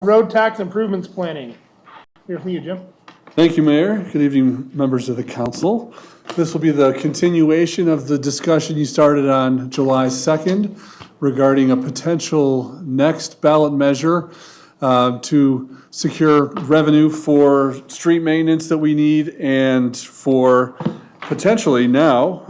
Road tax improvements planning. Hear from you, Jim. Thank you, Mayor. Good evening, members of the council. This will be the continuation of the discussion you started on July 2nd regarding a potential next ballot measure to secure revenue for street maintenance that we need and for potentially now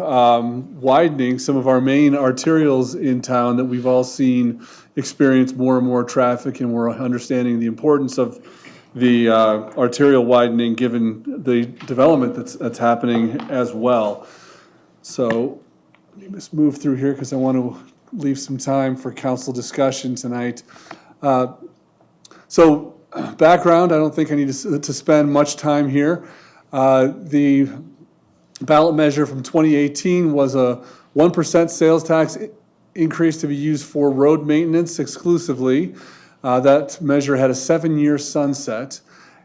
widening some of our main arterials in town that we've all seen experience more and more traffic, and we're understanding the importance of the arterial widening given the development that's happening as well. So let me just move through here because I want to leave some time for council discussion tonight. So background, I don't think I need to spend much time here. The ballot measure from 2018 was a 1% sales tax increase to be used for road maintenance exclusively. That measure had a 7-year sunset,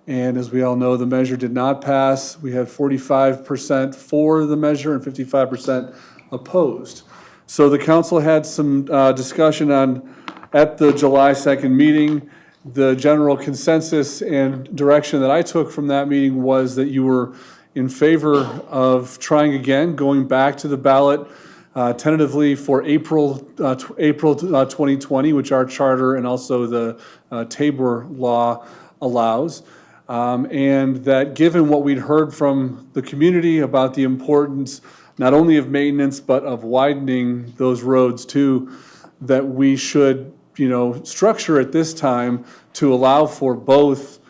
and as we all know, the measure did not pass. We had 45% for the measure and 55% opposed. So the council had some discussion at the July 2nd meeting. The general consensus and direction that I took from that meeting was that you were in favor of trying again, going back to the ballot tentatively for April 2020, which our charter and also the Tabor law allows. And that given what we'd heard from the community about the importance not only of maintenance but of widening those roads too, that we should structure at this time to allow for both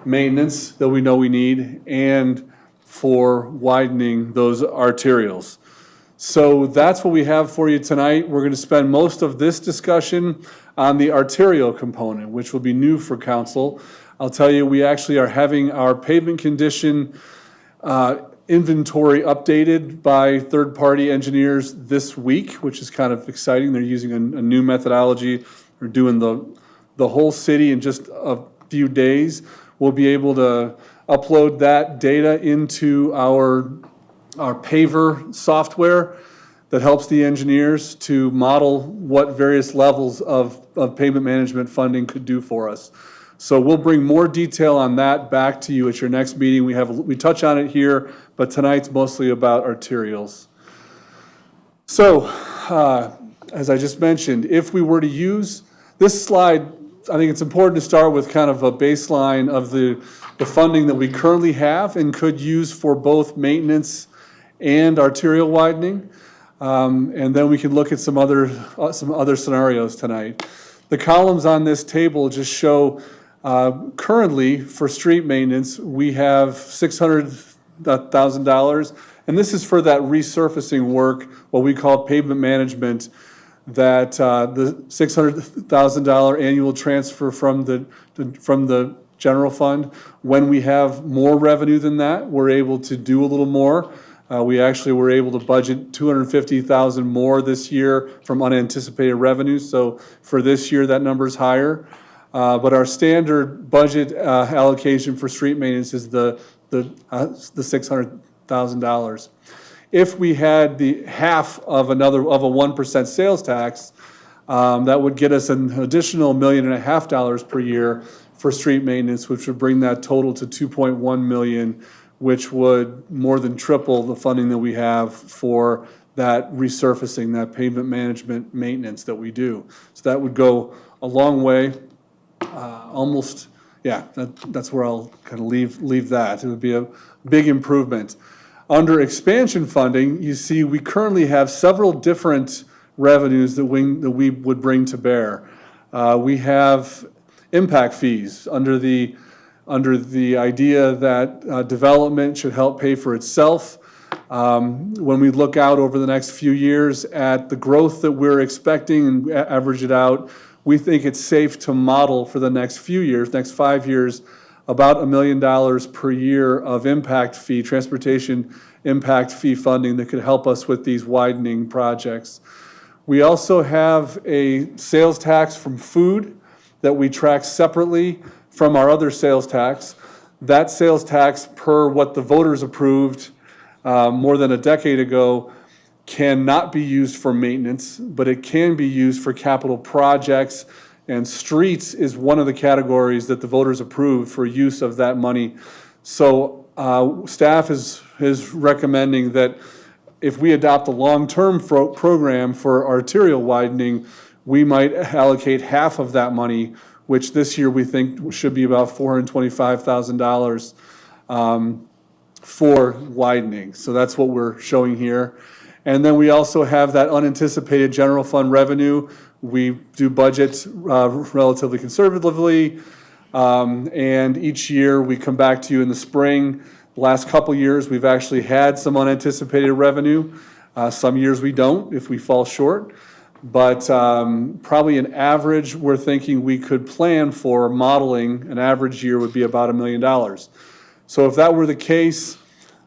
maintenance that we know we need and for widening those arterials. So that's what we have for you tonight. We're going to spend most of this discussion on the arterial component, which will be new for council. I'll tell you, we actually are having our pavement condition inventory updated by third-party engineers this week, which is kind of exciting. They're using a new methodology. They're doing the whole city in just a few days. We'll be able to upload that data into our paver software that helps the engineers to model what various levels of pavement management funding could do for us. So we'll bring more detail on that back to you at your next meeting. We touch on it here, but tonight's mostly about arterials. So as I just mentioned, if we were to use this slide, I think it's important to start with kind of a baseline of the funding that we currently have and could use for both maintenance and arterial widening, and then we can look at some other scenarios tonight. The columns on this table just show currently for street maintenance we have $600,000, and this is for that resurfacing work, what we call pavement management. That the $600,000 annual transfer from the general fund. When we have more revenue than that, we're able to do a little more. We actually were able to budget $250,000 more this year from unanticipated revenue. So for this year, that number is higher. But our standard budget allocation for street maintenance is the $600,000. If we had the half of a 1% sales tax, that would get us an additional $1.5 million per year for street maintenance, which would bring that total to $2.1 million, which would more than triple the funding that we have for that resurfacing, that pavement management maintenance that we do. So that would go a long way. That's where I'll kind of leave that. It would be a big improvement. Under expansion funding, you see we currently have several different revenues that we would bring to bear. We have impact fees under the idea that development should help pay for itself. When we look out over the next few years at the growth that we're expecting and average it out, we think it's safe to model for the next few years, next 5 years, about $1 million per year of impact fee, transportation impact fee funding that could help us with these widening projects. We also have a sales tax from food that we track separately from our other sales tax. That sales tax, per what the voters approved more than a decade ago, cannot be used for maintenance, but it can be used for capital projects And streets is one of the categories that the voters approved for use of that money. So staff is recommending that if we adopt a long-term program for arterial widening, we might allocate half of that money, which this year we think should be about $425,000 for widening. So that's what we're showing here. And then we also have that unanticipated general fund revenue. We do budgets relatively conservatively, and each year we come back to you in the spring. The last couple years, we've actually had some unanticipated revenue. Some years we don't if we fall short. But probably an average, we're thinking we could plan for modeling, an average year would be about $1 million. So if that were the case,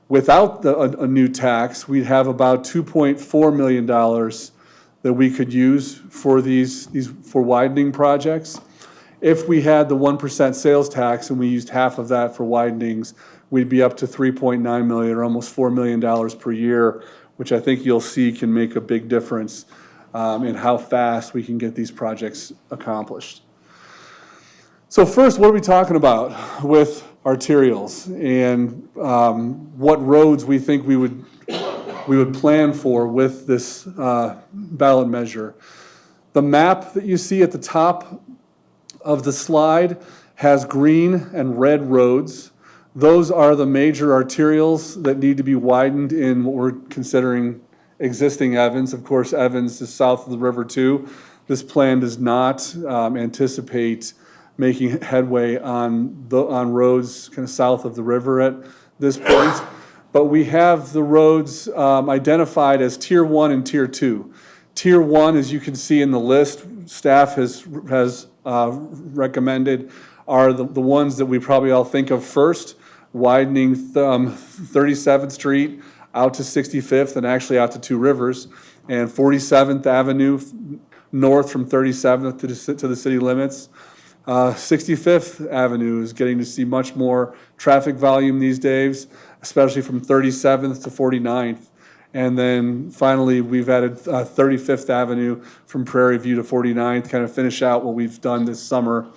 without a new tax, we'd have about $2.4 million that we could use for for widening projects. If we had the 1% sales tax and we used half of that for widenings, we'd be up to $3.9 million, or almost $4 million per year, which I think you'll see can make a big difference in how fast we can get these projects accomplished. So first, what are we talking about with arterials, and what roads we think we would plan for with this ballot measure? The map that you see at the top of the slide has green and red roads. Those are the major arterials that need to be widened in what we're considering existing Evans. Of course, Evans is south of the river too. This plan does not anticipate making headway on roads kind of south of the river at this point. But we have the roads identified as Tier 1 and Tier 2. Tier 1, as you can see in the list, staff has recommended are the ones that we probably all think of first, widening 37th Street out to 65th and actually out to Two Rivers, and 47th Avenue north from 37th to the city limits. 65th Avenue is getting to see much more traffic volume these days, especially from 37th to 49th. And then finally, we've added 35th Avenue from Prairie View to 49th, kind of finish out what we've done this summer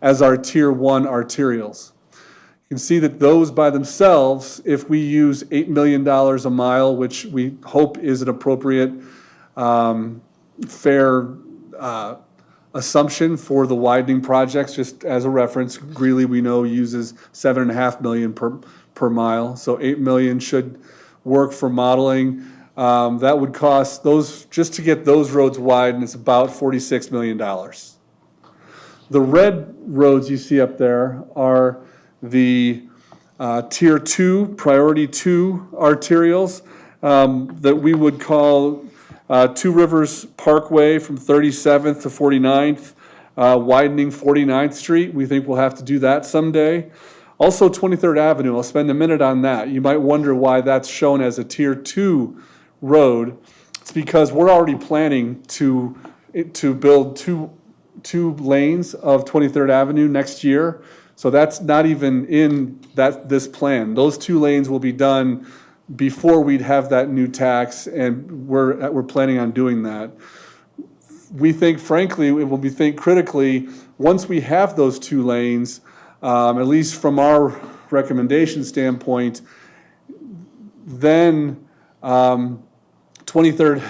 as our Tier 1 arterials. You can see that those by themselves, if we use $8 million a mile, which we hope is an appropriate, fair assumption for the widening projects, just as a reference, Greeley we know uses $7.5 million per mile, so $8 million should work for modeling. That would cost those, just to get those roads widened, it's about $46 million. The red roads you see up there are the Tier 2, Priority 2 arterials that we would call Two Rivers Parkway from 37th to 49th, widening 49th Street. We think we'll have to do that someday. Also 23rd Avenue, I'll spend a minute on that. You might wonder why that's shown as a Tier 2 road. It's because we're already planning to build two lanes of 23rd Avenue next year. So that's not even in this plan. Those 2 lanes will be done before we'd have that new tax, and we're planning on doing that. We think, frankly, when we think critically, once we have those 2 lanes, at least from our recommendation standpoint, then 23rd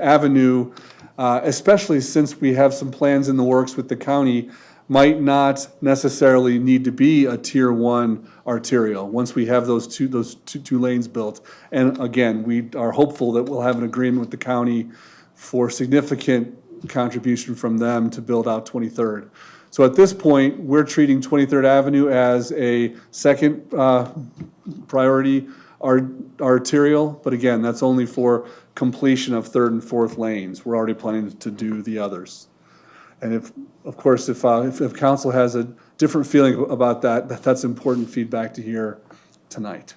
Avenue, especially since we have some plans in the works with the county, might not necessarily need to be a Tier 1 arterial once we have those two lanes built. And again, we are hopeful that we'll have an agreement with the county for significant contribution from them to build out 23rd. So at this point, we're treating 23rd Avenue as a second priority arterial, but again, that's only for completion of 3rd and 4th lanes. We're already planning to do the others. And if council has a different feeling about that's important feedback to hear tonight.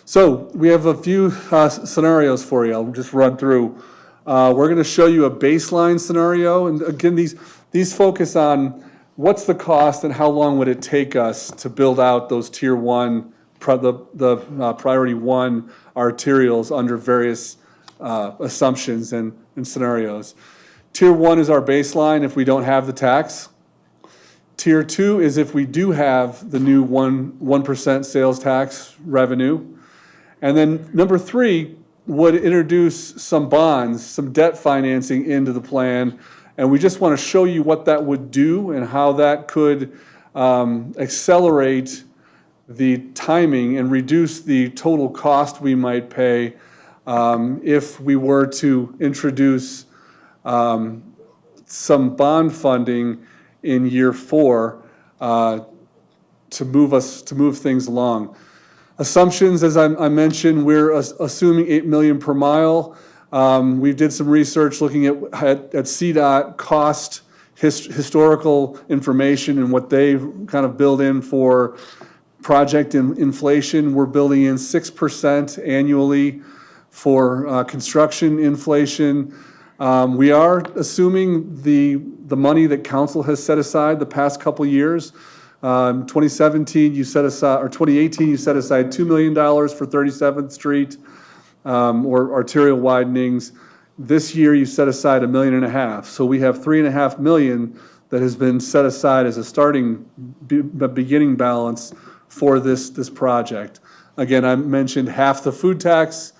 So we have a few scenarios for you. I'll just run through. We're going to show you a baseline scenario, and again, these focus on what's the cost and how long would it take us to build out those Tier 1, the Priority 1 arterials under various assumptions and scenarios. Tier 1 is our baseline if we don't have the tax. Tier 2 is if we do have the new 1% sales tax revenue. And then number 3 would introduce some bonds, some debt financing into the plan. And we just want to show you what that would do and how that could accelerate the timing and reduce the total cost we might pay if we were to introduce some bond funding in year 4 to move things along. Assumptions, as I mentioned, we're assuming 8 million per mile. We did some research looking at CDOT cost, historical information, and what they kind of build in for project inflation. We're building in 6% annually for construction inflation. We are assuming the money that council has set aside the past couple years. 2017, you set aside, or 2018, you set aside $2 million for 37th Street or arterial widenings. This year, you set aside $1.5 million. So we have $3.5 million that has been set aside as a beginning balance for this project. Again, I mentioned half the food tax,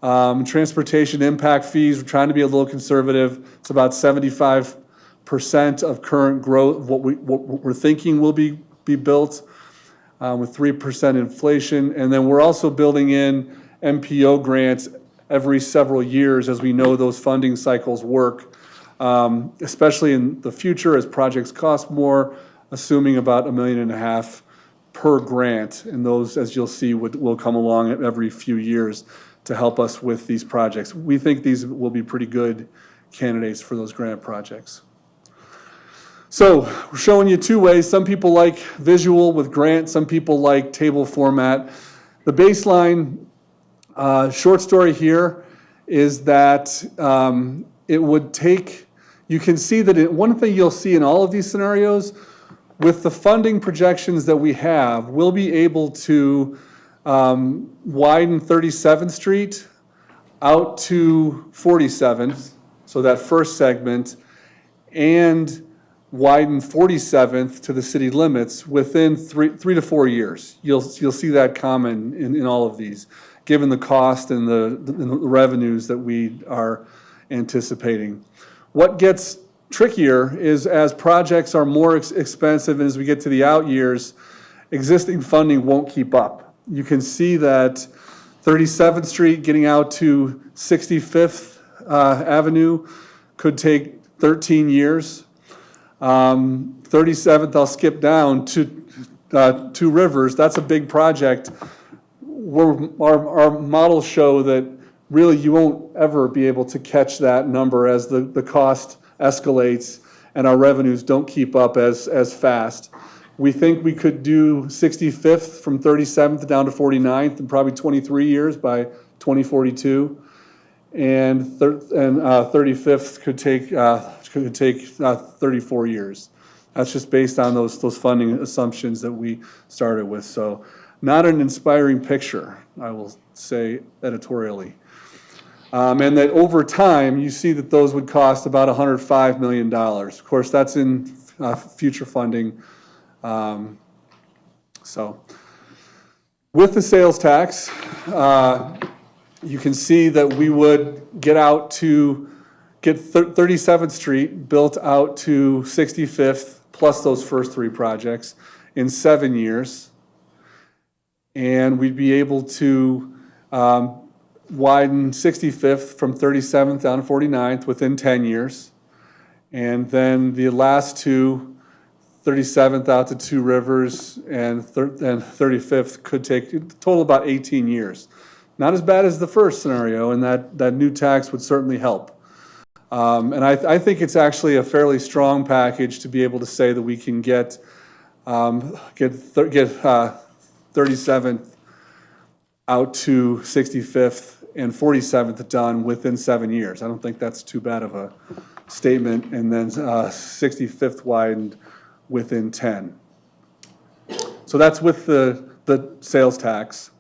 transportation impact fees. We're trying to be a little conservative. It's about 75% of current growth, what we're thinking will be built with 3% inflation. And then we're also building in MPO grants every several years as we know those funding cycles work, especially in the future as projects cost more, assuming about $1.5 million per grant. And those, as you'll see, will come along every few years to help us with these projects. We think these will be pretty good candidates for those grant projects. So we're showing you 2 ways. Some people like visual with grant, some people like table format. The baseline short story here is that it would take, you can see that one thing you'll see in all of these scenarios, with the funding projections that we have, we'll be able to widen 37th Street out to 47th, so that first segment, and widen 47th to the city limits within 3 to 4 years. You'll see that common in all of these, given the cost and the revenues that we are anticipating. What gets trickier is as projects are more expensive and as we get to the out years, existing funding won't keep up. You can see that 37th Street getting out to 65th Avenue could take 13 years. 37th, I'll skip down to Two Rivers. That's a big project. Our models show that really you won't ever be able to catch that number as the cost escalates and our revenues don't keep up as fast. We think we could do 65th from 37th down to 49th in probably 23 years by 2042. And 35th could take 34 years. That's just based on those funding assumptions that we started with. So not an inspiring picture, I will say editorially. And that over time, you see that those would cost about $105 million. Of course, that's in future funding. So with the sales tax, you can see that we would get 37th Street built out to 65th, plus those first 3 projects in 7 years. And we'd be able to widen 65th from 37th down to 49th within 10 years. And then the last 2, 37th out to Two Rivers and 35th could take a total about 18 years. Not as bad as the first scenario, and that new tax would certainly help. And I think it's actually a fairly strong package to be able to say that we can get 37th out to 65th and 47th done within 7 years. I don't think that's too bad of a statement. And then 65th widened within 10. So that's with the sales tax.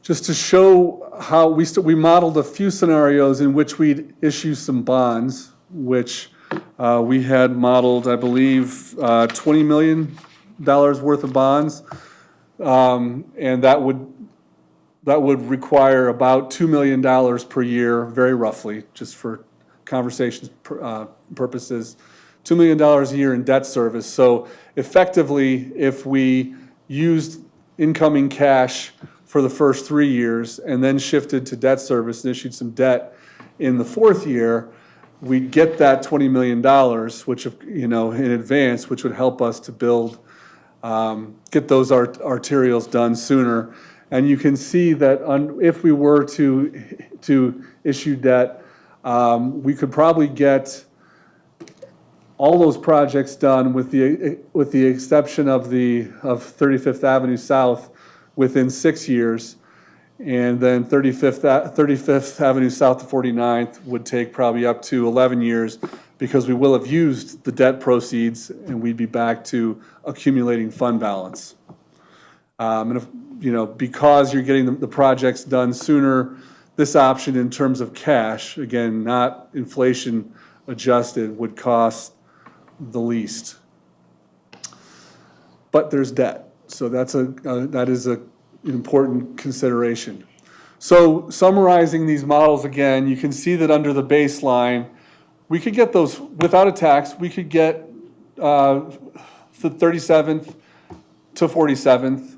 Just to show how we modeled a few scenarios in which we'd issue some bonds which we had modeled, I believe, $20 million worth of bonds. And that would require about $2 million per year, very roughly, just for conversation purposes, $2 million a year in debt service. So effectively, if we used incoming cash for the first 3 years and then shifted to debt service and issued some debt in the fourth year, we'd get that $20 million, which, in advance, which would help us to build, get those arterials done sooner. And you can see that if we were to issue debt, we could probably get all those projects done with the exception of 35th Avenue South within 6 years, and then 35th Avenue South to 49th would take probably up to 11 years, because we will have used the debt proceeds and we'd be back to accumulating fund balance. And if, because you're getting the projects done sooner, this option in terms of cash, again, not inflation adjusted, would cost the least. But there's debt, so that is an important consideration. So summarizing these models again, you can see that under the baseline, we could get those without a tax. We could get the 37th to 47th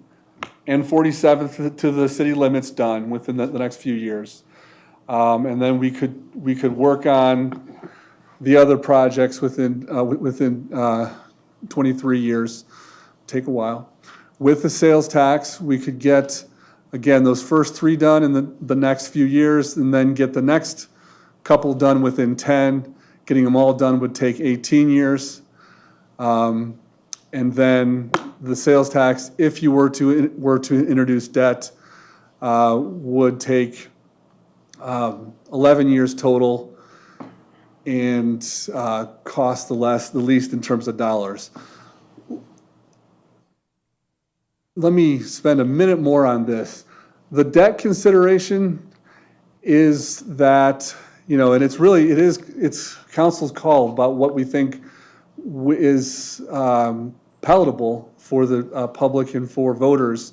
and 47th to the city limits done within the next few years, and then we could work on the other projects within 23 years. Take a while. With the sales tax, we could get, again, those first 3 done in the next few years, and then get the next couple done within 10. Getting them all done would take 18 years. And then the sales tax, if you were to introduce debt, would take 11 years total, and cost the least in terms of dollars. Let me spend a minute more on this. The debt consideration is that, and it's council's call about what we think is palatable for the public and for voters.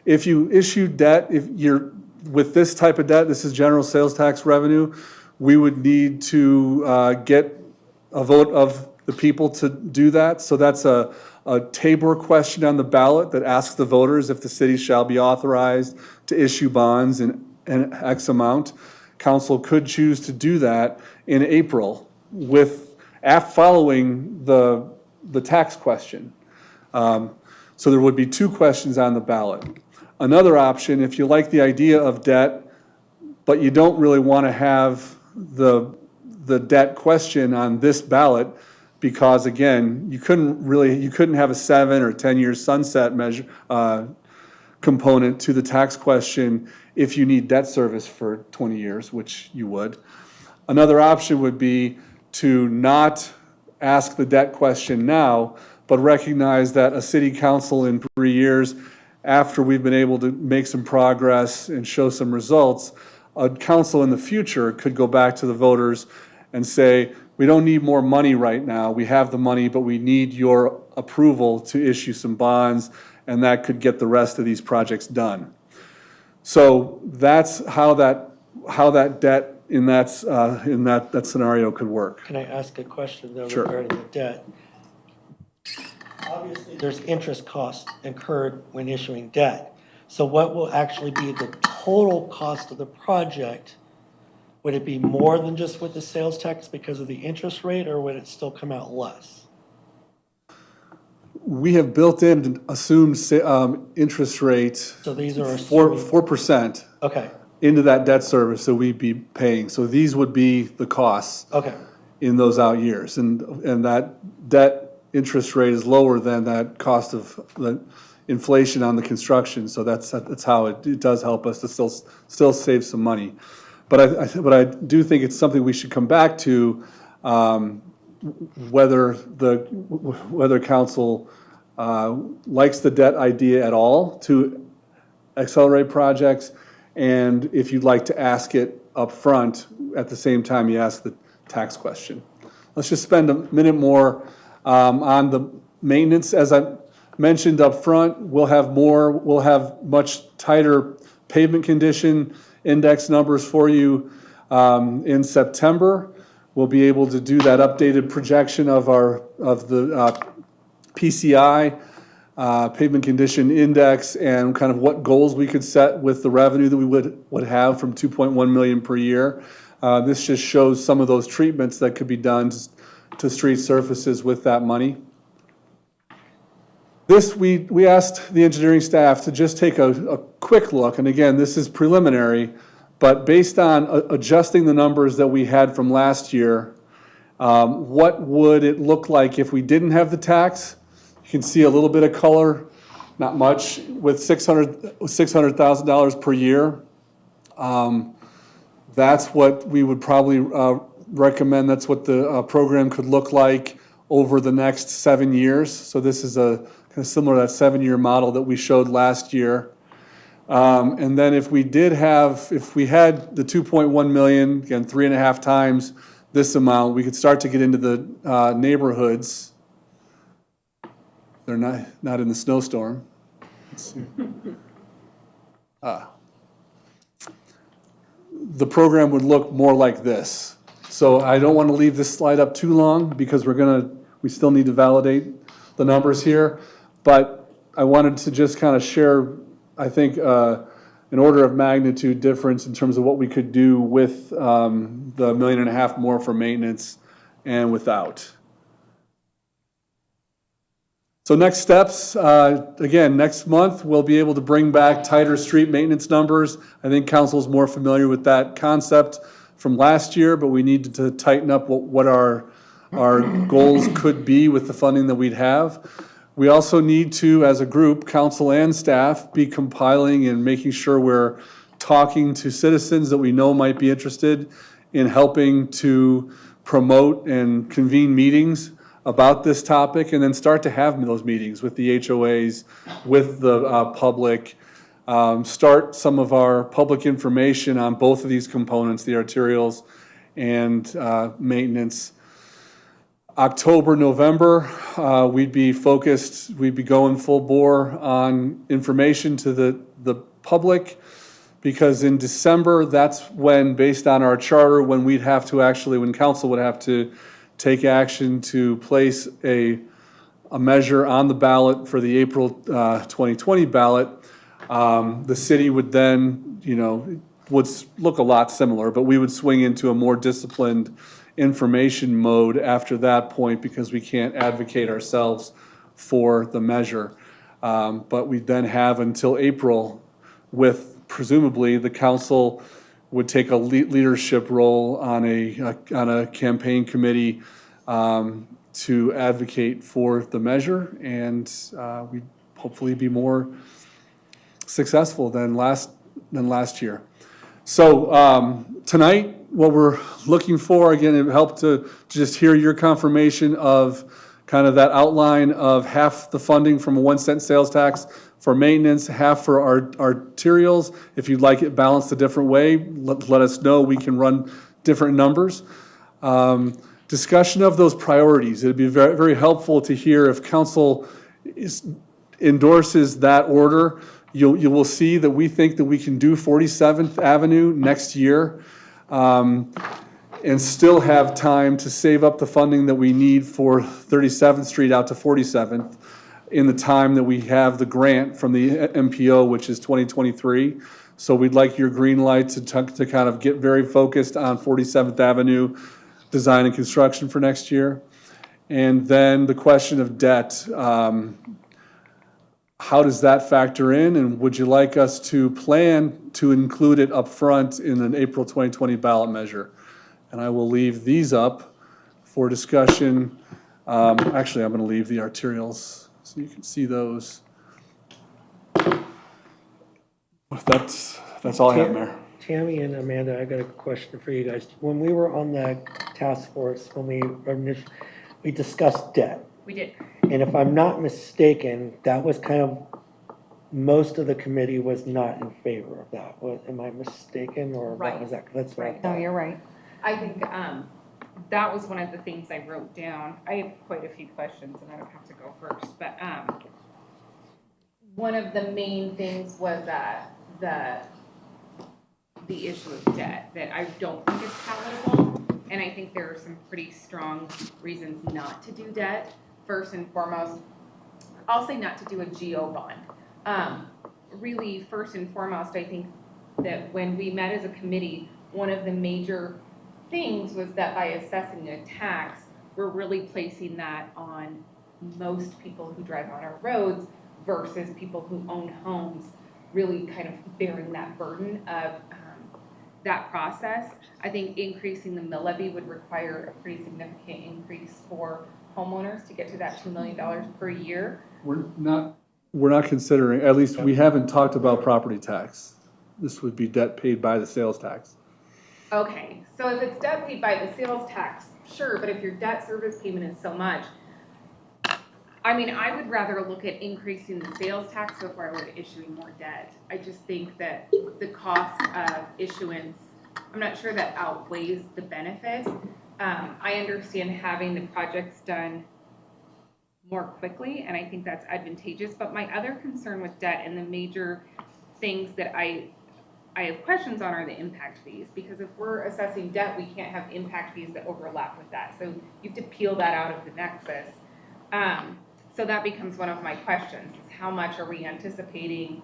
If you issue debt, if you're with this type of debt, this is general sales tax revenue, we would need to get a vote of the people to do that. So that's a Tabor question on the ballot that asks the voters if the city shall be authorized to issue bonds in X amount. Council could choose to do that in April following the tax question. So there would be 2 questions on the ballot. Another option, if you like the idea of debt, but you don't really want to have the debt question on this ballot, because again, you couldn't have a 7 or 10 year sunset measure component to the tax question if you need debt service for 20 years, which you would. Another option would be to not ask the debt question now, but recognize that a city council in 3 years, after we've been able to make some progress and show some results, a council in the future could go back to the voters and say, we don't need more money right now. We have the money, but we need your approval to issue some bonds, and that could get the rest of these projects done. So that's how that debt in that scenario could work. Can I ask a question though? Sure. Regarding the debt? Obviously, there's interest costs incurred when issuing debt. So what will actually be the total cost of the project? Would it be more than just with the sales tax because of the interest rate, or would it still come out less? We have built in assumed interest rate. So these are 4% Okay, into that debt service that we'd be paying. So these would be the costs okay, in those out years, and that debt interest rate is lower than that cost of the inflation on the construction. So that's how it does help us to still save some money. But I do think it's something we should come back to, whether council likes the debt idea at all to accelerate projects, and if you'd like to ask it up front at the same time you ask the tax question. let's just spend a minute more on the maintenance. As I mentioned up front, we'll have much tighter pavement condition index numbers for you in September. We'll be able to do that updated projection of the PCI, pavement condition index, and kind of what goals we could set with the revenue that we would have from 2.1 million per year. This just shows some of those treatments that could be done to street surfaces with that money. This, we asked the engineering staff to just take a quick look, and again, this is preliminary, but based on adjusting the numbers that we had from last year, what would it look like if we didn't have the tax? You can see a little bit of color, not much, with $600,000 per year. That's what we would probably recommend. That's what the program could look like over the next 7 years. So this is a kind of similar to that 7-year model that we showed last year. And then if we had the 2.1 million, again, 3.5 times this amount, we could start to get into the neighborhoods. They're not in the snowstorm. Let's see. The program would look more like this. So I don't want to leave this slide up too long because we still need to validate the numbers here. But I wanted to just kind of share, I think, an order of magnitude difference in terms of what we could do with the $1.5 million more for maintenance and without. So next steps, again, next month, we'll be able to bring back tighter street maintenance numbers. I think council's more familiar with that concept from last year, but we need to tighten up what our goals could be with the funding that we'd have. We also need to, as a group, council and staff, be compiling and making sure we're talking to citizens that we know might be interested in helping to promote and convene meetings about this topic, and then start to have those meetings with the HOAs, with the public, start some of our public information on both of these components, the arterials and maintenance. October, November, we'd be going full bore on information to the public, because in December, that's when, based on our charter, when council would have to take action to place a measure on the ballot for the April 2020 ballot. The city would then, would look a lot similar, but we would swing into a more disciplined information mode after that point, because we can't advocate ourselves for the measure. But we then have until April, with presumably the council would take a leadership role on a campaign committee to advocate for the measure, and we'd hopefully be more successful than last year. So tonight, what we're looking for, again, it helped to just hear your confirmation of kind of that outline of half the funding from a 1 cent sales tax for maintenance, half for our arterials. If you'd like it balanced a different way, let us know. We can run different numbers. Discussion of those priorities. It'd be very, very helpful to hear if council endorses that order. You will see that we think that we can do 47th Avenue next year and still have time to save up the funding that we need for 37th Street out to 47th in the time that we have the grant from the MPO, which is 2023. So we'd like your green light to kind of get very focused on 47th Avenue design and construction for next year. And then the question of debt. How does that factor in, and would you like us to plan to include it up front in an April 2020 ballot measure? And I will leave these up for discussion. Actually, I'm going to leave the arterials so you can see those. That's all I have, Mayor. Tammy and Amanda, I got a question for you guys. When we were on the task force, we discussed debt. We did. And if I'm not mistaken, that was kind of, most of the committee was not in favor of that. Am I mistaken, or Right. what was that? That's what I Right. thought. No, you're right. I think that was one of the things I wrote down. I have quite a few questions, and I don't have to go first, but one of the main things was the issue of debt, that I don't think is palatable, and I think there are some pretty strong reasons not to do debt. First and foremost, I'll say not to do a GO bond. Really, first and foremost, I think that when we met as a committee, one of the major things was that by assessing a tax, we're really placing that on most people who drive on our roads versus people who own homes, really kind of bearing that burden of that process. I think increasing the mill levy would require a pretty significant increase for homeowners to get to that $2 million per year. We're not considering, at least we haven't talked about property tax. This would be debt paid by the sales tax. Okay, so if it's debt paid by the sales tax, sure, but if your debt service payment is so much, I mean, I would rather look at increasing the sales tax before I would issuing more debt. I just think that the cost of issuance, I'm not sure that outweighs the benefit. I understand having the projects done more quickly, and I think that's advantageous, but my other concern with debt and the major things that I have questions on are the impact fees, because if we're assessing debt, we can't have impact fees that overlap with that. So you have to peel that out of the nexus. So that becomes one of my questions, is how much are we anticipating,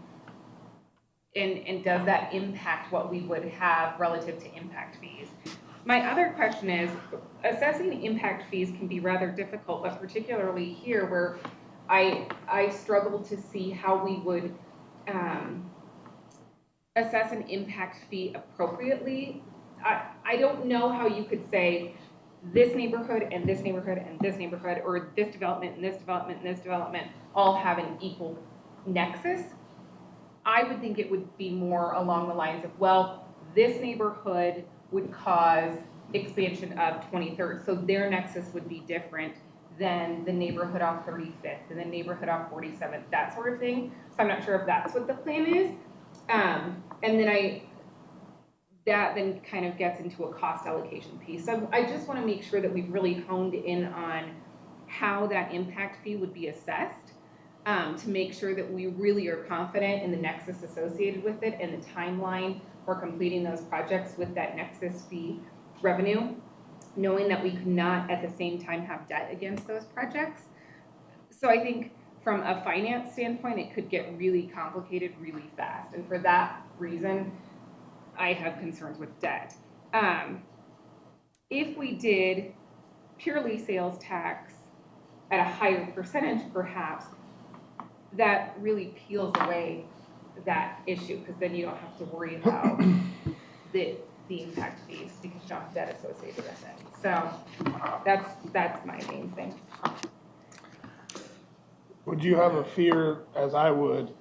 and does that impact what we would have relative to impact fees? My other question is, assessing impact fees can be rather difficult, but particularly here where I struggle to see how we would assess an impact fee appropriately. I don't know how you could say this neighborhood and this neighborhood and this neighborhood, or this development and this development and this development all have an equal nexus. I would think it would be more along the lines of, well, this neighborhood would cause expansion of 23rd, so their nexus would be different than the neighborhood off 35th and the neighborhood off 47th, that sort of thing. So I'm not sure if that's what the plan is. And then that then kind of gets into a cost allocation piece. So I just want to make sure that we've really honed in on how that impact fee would be assessed, to make sure that we really are confident in the nexus associated with it and the timeline for completing those projects with that nexus fee revenue, knowing that we could not at the same time have debt against those projects. So I think from a finance standpoint, it could get really complicated really fast. And for that reason, I have concerns with debt. If we did purely sales tax at a higher percentage, perhaps, that really peels away that issue, because then you don't have to worry about the impact fees because you don't have debt associated with it. So that's my main thing. Would you have a fear, as I would,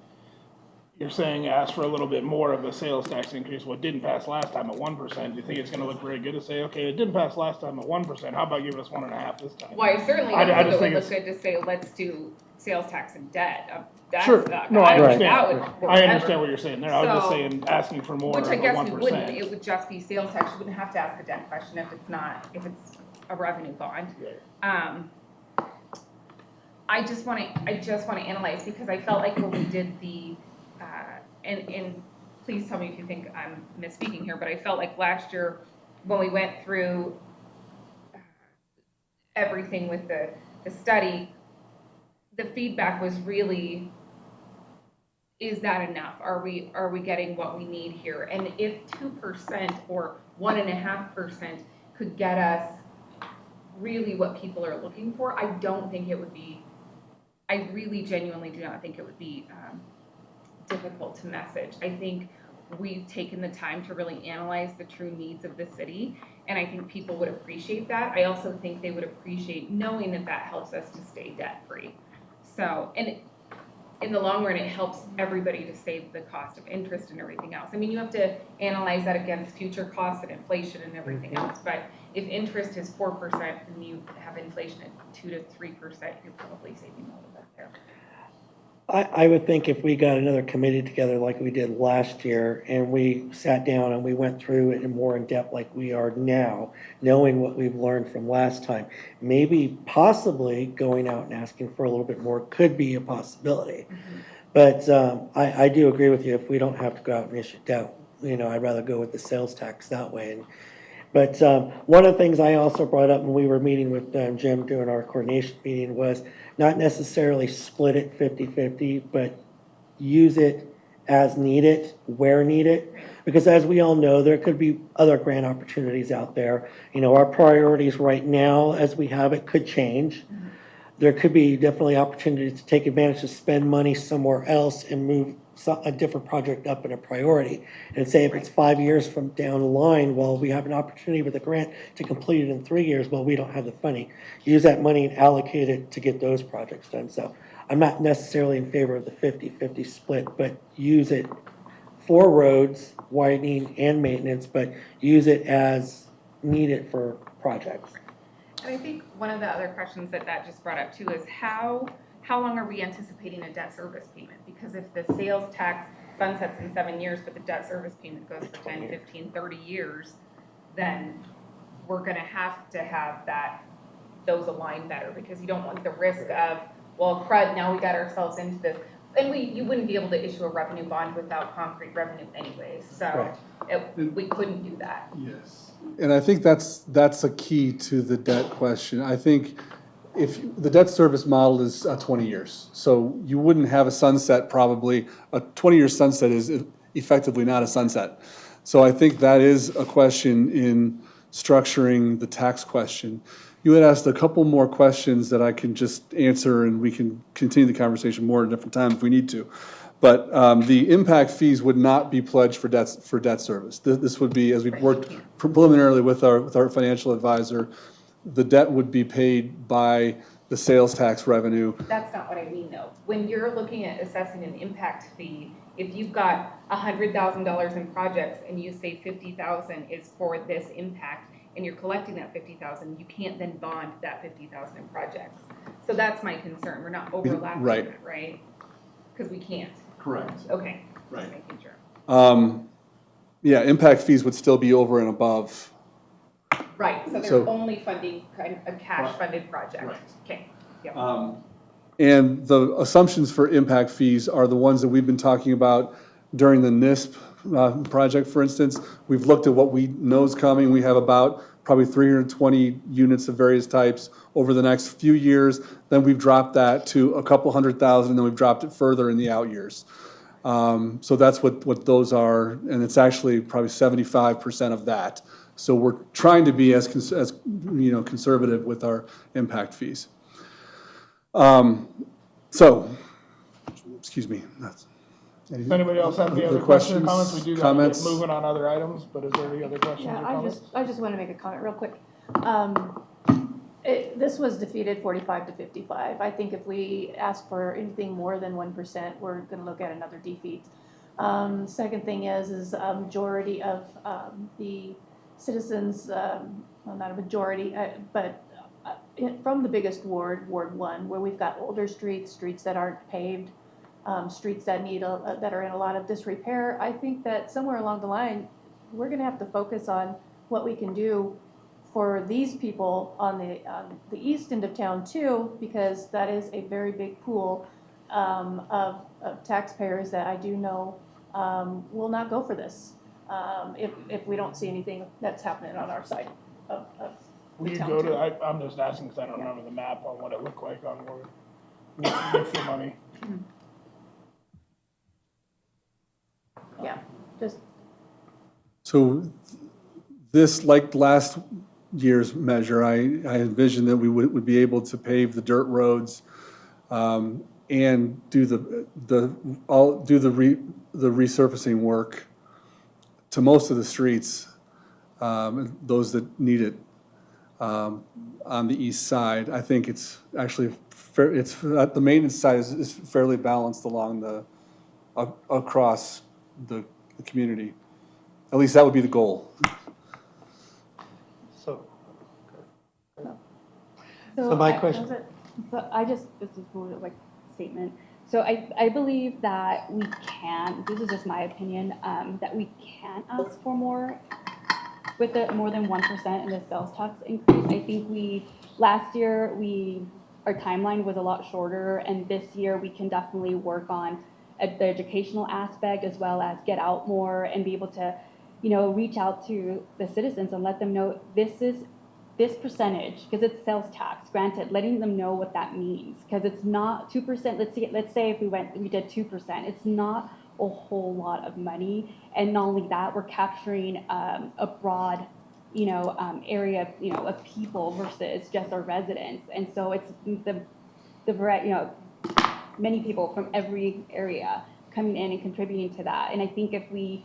you're saying ask for a little bit more of a sales tax increase, what didn't pass last time at 1%, do you think it's gonna look very good to say, okay, it didn't pass last time at 1%, how about giving us 1.5 this time? Well, I certainly I don't just think it think would look good to say, let's do sales tax and debt. That's Sure, not, no, I that understand, would I understand forever. what you're saying there, I was just So- saying, asking for more Which of I a guess we wouldn't, 1%. it would just be sales tax, you wouldn't have to ask a debt question if it's a revenue bond. Right. I just wanna analyze, because I felt like when we did the, and please tell me if you think I'm misspeaking here, but I felt like last year when we went through everything with the study, the feedback was really, is that enough? Are we getting what we need here? And if 2% or 1.5% could get us really what people are looking for, I don't think it would be, I really genuinely do not think it would be difficult to message. I think we've taken the time to really analyze the true needs of the city, and I think people would appreciate that. I also think they would appreciate knowing that that helps us to stay debt-free. So, and in the long run, it helps everybody to save the cost of interest and everything else. I mean, you have to analyze that against future costs and inflation and everything else, but if interest is 4% and you have inflation at 2 to 3%, you're probably saving a little bit there. I would think if we got another committee together like we did last year, and we sat down and we went through it in more in depth like we are now, knowing what we've learned from last time, maybe possibly going out and asking for a little bit more could be a possibility. But I do agree with you, if we don't have to go out and issue debt, I'd rather go with the sales tax that way. But one of the things I also brought up when we were meeting with Jim during our coordination meeting was not necessarily split it 50-50, but use it as needed, where needed. Because as we all know, there could be other grant opportunities out there. Our priorities right now, as we have it, could change. There could be definitely opportunities to take advantage to spend money somewhere else and move a different project up in a priority. And say if it's 5 years from down the line, well, we have an opportunity with a grant to complete it in 3 years, well, we don't have the funding. Use that money and allocate it to get those projects done. So I'm not necessarily in favor of the 50-50 split, but use it for roads, widening and maintenance, but use it as needed for projects. And I think one of the other questions that just brought up too is how long are we anticipating a debt service payment? Because if the sales tax sunsets in 7 years, but the debt service payment goes for 10, 15, 30 years, then we're gonna have to have those align better, because you don't want the risk of, well, crud, now we got ourselves into this. And you wouldn't be able to issue a revenue bond without concrete revenue anyways, so we couldn't do that. Yes. And I think that's a key to the debt question. I think if the debt service model is 20 years, so you wouldn't have a sunset probably. A 20-year sunset is effectively not a sunset. So I think that is a question in structuring the tax question. You had asked a couple more questions that I can just answer, and we can continue the conversation more at a different time if we need to. But the impact fees would not be pledged for debt service. This would be, as we've worked preliminarily with our financial advisor, the debt would be paid by the sales tax revenue. That's not what I mean though. When you're looking at assessing an impact fee, if you've got $100,000 in projects and you say 50,000 is for this impact, and you're collecting that 50,000, you can't then bond that 50,000 in projects. So that's my concern. We're not overlapping Right. that, right? Because we can't. Correct. Okay. Right. Just making sure. Yeah, impact fees would still be over and above. Right. So they're So- only funding a cash-funded project. Right. Okay. Yep. And the assumptions for impact fees are the ones that we've been talking about during the NISP project, for instance. We've looked at what we know is coming. We have about probably 320 units of various types over the next few years. Then we've dropped that to a couple 100,000, and then we've dropped it further in the out years. So that's what those are, and it's actually probably 75% of that. So we're trying to be as conservative with our impact fees. So, excuse me. Does anybody else have any other questions or comments? We do gotta get moving on other items, but is there any other questions or Yeah, comments? I just want to make a comment real quick. This was defeated 45 to 55. I think if we ask for anything more than 1%, we're going to look at another defeat. Second thing is a majority of the citizens, well, not a majority, but from the biggest ward, Ward 1, where we've got older streets that aren't paved, streets that that are in a lot of disrepair. I think that somewhere along the line, we're going to have to focus on what we can do for these people on the east end of town too, because that is a very big pool of taxpayers that I do know will not go for this if we don't see anything that's happening on our side of Will the you town go too. to, I'm just asking because I don't remember the map on what it looked like on where we get the money. Yeah, just So this, like last year's measure, I envisioned that we would be able to pave the dirt roads and do the resurfacing work to most of the streets, those that need it on the east side. I think it's actually the maintenance side is fairly balanced along across the community. At least that would be the goal. So my I- question- was it- So I just, this is more like a statement. So I believe that we can, this is just my opinion, that we can ask for more with the more than 1% in the sales tax increase. I think last year, our timeline was a lot shorter, and this year we can definitely work on the educational aspect as well as get out more and be able to, reach out to the citizens and let them know this percentage, because it's sales tax, granted, letting them know what that means, because it's not 2%. Let's say if we did 2%, it's not a whole lot of money. And not only that, we're capturing a broad, area, of people versus just our residents. And so it's many people from every area coming in and contributing to that. And I think if we,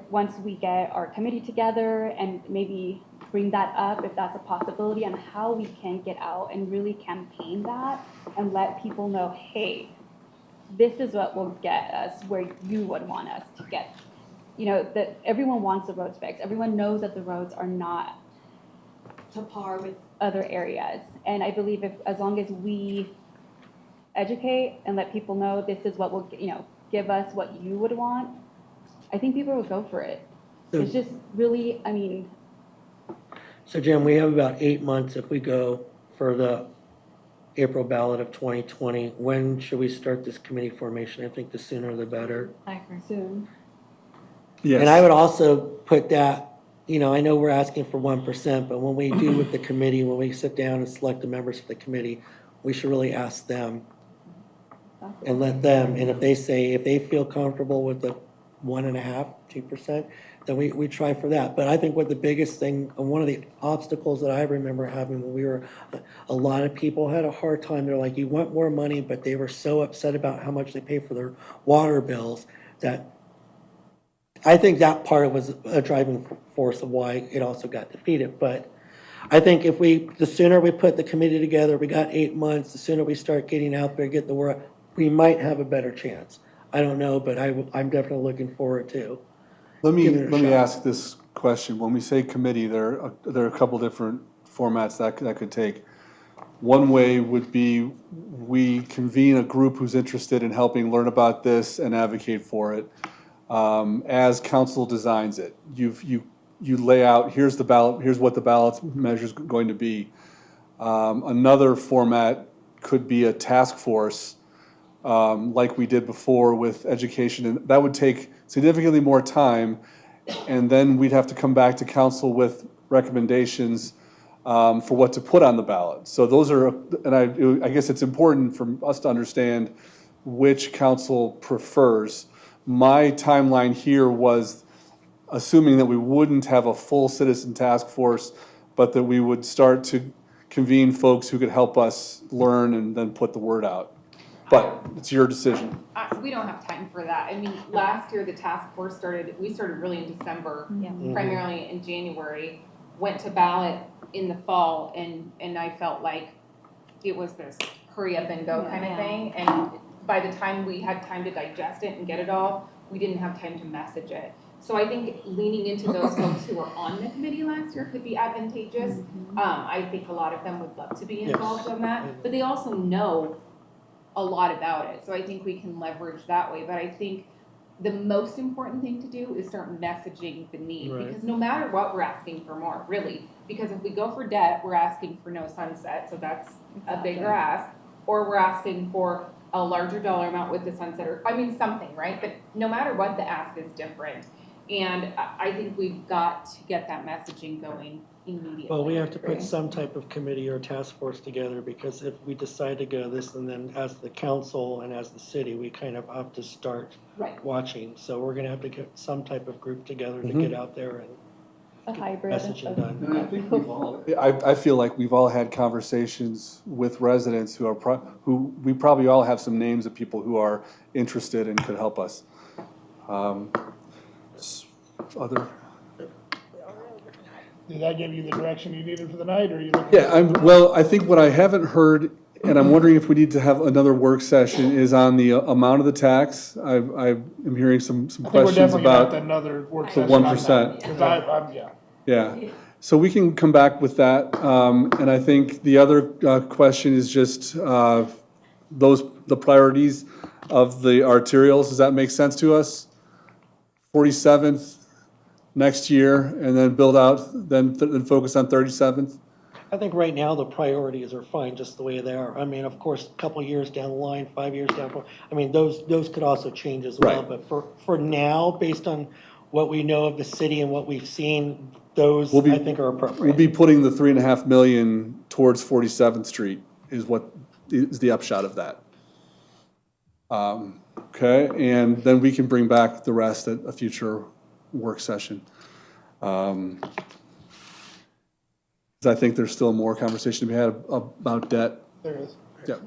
once we get our committee together and maybe bring that up, if that's a possibility, on how we can get out and really campaign that and let people know, hey, this is what will get us where you would want us to get. That everyone wants the roads fixed. Everyone knows that the roads are not to par with other areas. And I believe as long as we educate and let people know this is what will, give us what you would want, I think people will go for it. It's just really, So Jim, we have about 8 months if we go for the April ballot of 2020. When should we start this committee formation? I think the sooner the better. soon. Yes. And I would also put that, I know we're asking for 1%, but when we do with the committee, when we sit down and select the members for the committee, we should really ask them and let them, and if they feel comfortable with the 1.5%, 2%, then we try for that. But I think what the biggest thing, and one of the obstacles that I remember having when a lot of people had a hard time. They're like, you want more money, but they were so upset about how much they pay for their water bills that I think that part was a driving force of why it also got defeated. But I think the sooner we put the committee together, we got 8 months, the sooner we start getting out there, get the word, we might have a better chance. I don't know, but I'm definitely looking forward to. Let me Give it a shot. ask this question. When we say committee, there are a couple different formats that could take. One way would be we convene a group who's interested in helping learn about this and advocate for it. As council designs it, you lay out, here's the ballot, here's what the ballot measure is going to be. Another format could be a task force, like we did before with education, and that would take significantly more time, and then we'd have to come back to council with recommendations for what to put on the ballot. So those are, and I guess it's important for us to understand which council prefers. My timeline here was assuming that we wouldn't have a full citizen task force, but that we would start to convene folks who could help us learn and then put the word out. But it's your decision. We don't have time for that. I mean, last year the task force we started really in December, primarily in January, went to ballot in the fall, and I felt like it was this hurry up and go kind of thing. And by the time we had time to digest it and get it all, we didn't have time to message it. So I think leaning into those folks who were on the committee last year could be advantageous. I think a lot of them would love to be involved in that, but they also know a lot about it. So I think we can leverage that way. But I think the most important thing to do is start messaging the need, because no matter what, we're asking for more, really. Because if we go for debt, we're asking for no sunset, so that's a bigger ask, or we're asking for a larger dollar amount with the sunset, or something, right? But no matter what, the ask is different. And I think we've got to get that messaging going immediately. Well, we have to put some type of committee or task force together, because if we decide to go this, and then as the council and as the city, we kind of have to start watching. So we're gonna have to get some type of group together to get out there and A hybrid. messaging done. And I think I feel like we've all had conversations with residents who we probably all have some names of people who are interested and could help us. Other. Did that give you the direction you needed for the night, or are you looking? Yeah, I think what I haven't heard, and I'm wondering if we need to have another work session, is on the amount of the tax. I'm hearing some I think we're questions definitely gonna have about another work the session on 1%. that, 'cause I'm Yeah, so we can come back with that. And I think the other question is just the priorities of the arterials. Does that make sense to us? 47th next year, and then build out, then focus on 37th? I think right now the priorities are fine just the way they are. I mean, of course, a couple years down the line, 5 years down, I mean, those could also change as well. Right. But for now, based on what we know of the city and what we've seen, those We'll be- I think are We'll appropriate. be putting the 3.5 million towards 47th Street is what is the upshot of that. Okay, and then we can bring back the rest at a future work session. 'Cause I think there's still more conversation to be had about debt. There is. Yep.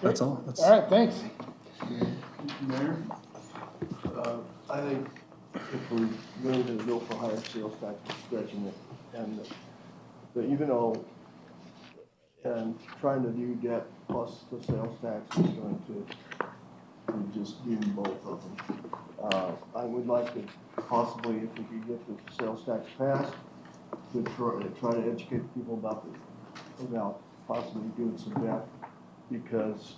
That's all. That's- All right, thanks. Mayor? I think if we're going to go for higher sales tax, stretching it, and that even though, and trying to do debt plus the sales tax is going to be just doing both of them. I would like to possibly, if we could get the sales tax passed, to try to educate people about possibly doing some debt, because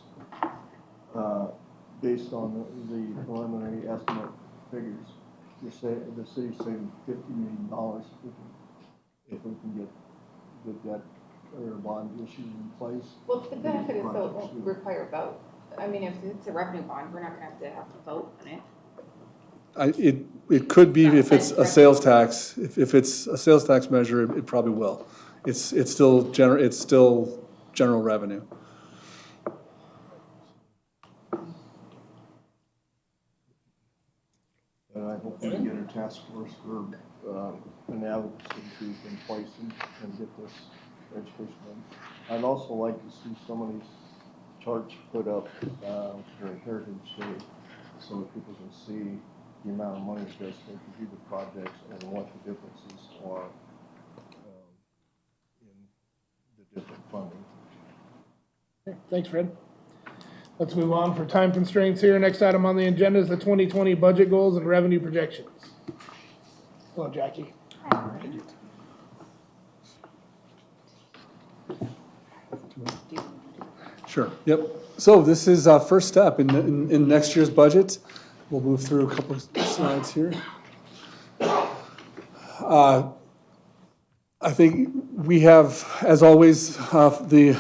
based on the preliminary estimate figures, the city's saving $50 million if we can get the debt or bond issues in place. Well, the benefit is though it won't require a vote. I mean, if it's a revenue bond, we're not gonna have to vote on it. It could be if it's a sales tax, if it's a sales tax measure, it probably will. It's still general revenue. And I hope we can get a task force for an advocacy group in place and get this education done. I'd also like to see some of these charts put up during Heritage Day so that people can see the amount of money it does take to do the projects and what the differences are in the different funding. Okay, thanks, Fred. Let's move on for time constraints here. Next item on the agenda is the 2020 budget goals and revenue projections. Hello, Jackie. Sure, yep. So this is our first step in next year's budget. We'll move through a couple of slides here. I think we have, as always, the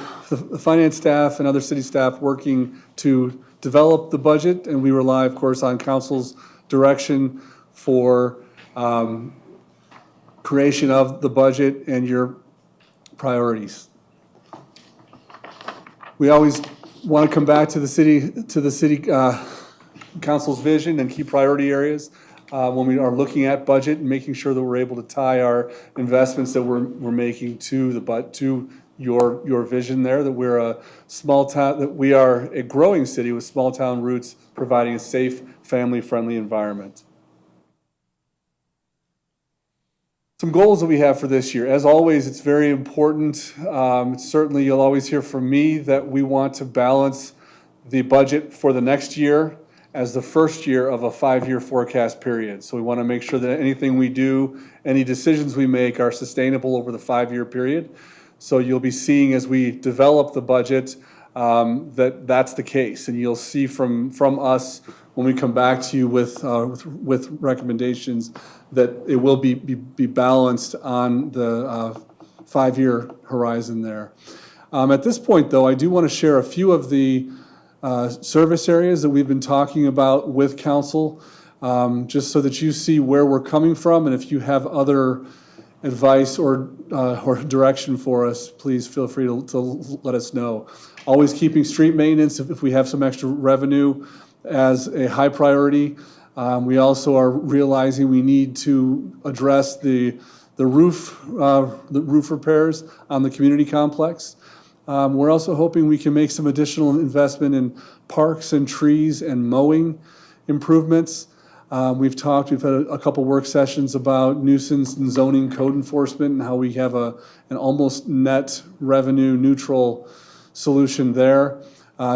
finance staff and other city staff working to develop the budget, and we rely, of course, on council's direction for creation of the budget and your priorities. We always want to come back to the city council's vision and key priority areas when we are looking at budget and making sure that we're able to tie our investments that we're making to your vision there, that we're a small town, that we are a growing city with small town roots, providing a safe, family-friendly environment. Some goals that we have for this year. As always, it's very important. Certainly, you'll always hear from me that we want to balance the budget for the next year as the first year of a 5-year forecast period. So we want to make sure that anything we do, any decisions we make are sustainable over the 5-year period. So you'll be seeing as we develop the budget that's the case. And you'll see from us when we come back to you with recommendations that it will be balanced on the 5-year horizon there. At this point, though, I do want to share a few of the service areas that we've been talking about with council, just so that you see where we're coming from, and if you have other advice or direction for us, please feel free to let us know. Always keeping street maintenance, if we have some extra revenue, as a high priority. We also are realizing we need to address the roof repairs on the community complex. We're also hoping we can make some additional investment in parks and trees and mowing improvements. We've had a couple work sessions about nuisance and zoning code enforcement and how we have an almost net revenue neutral solution there.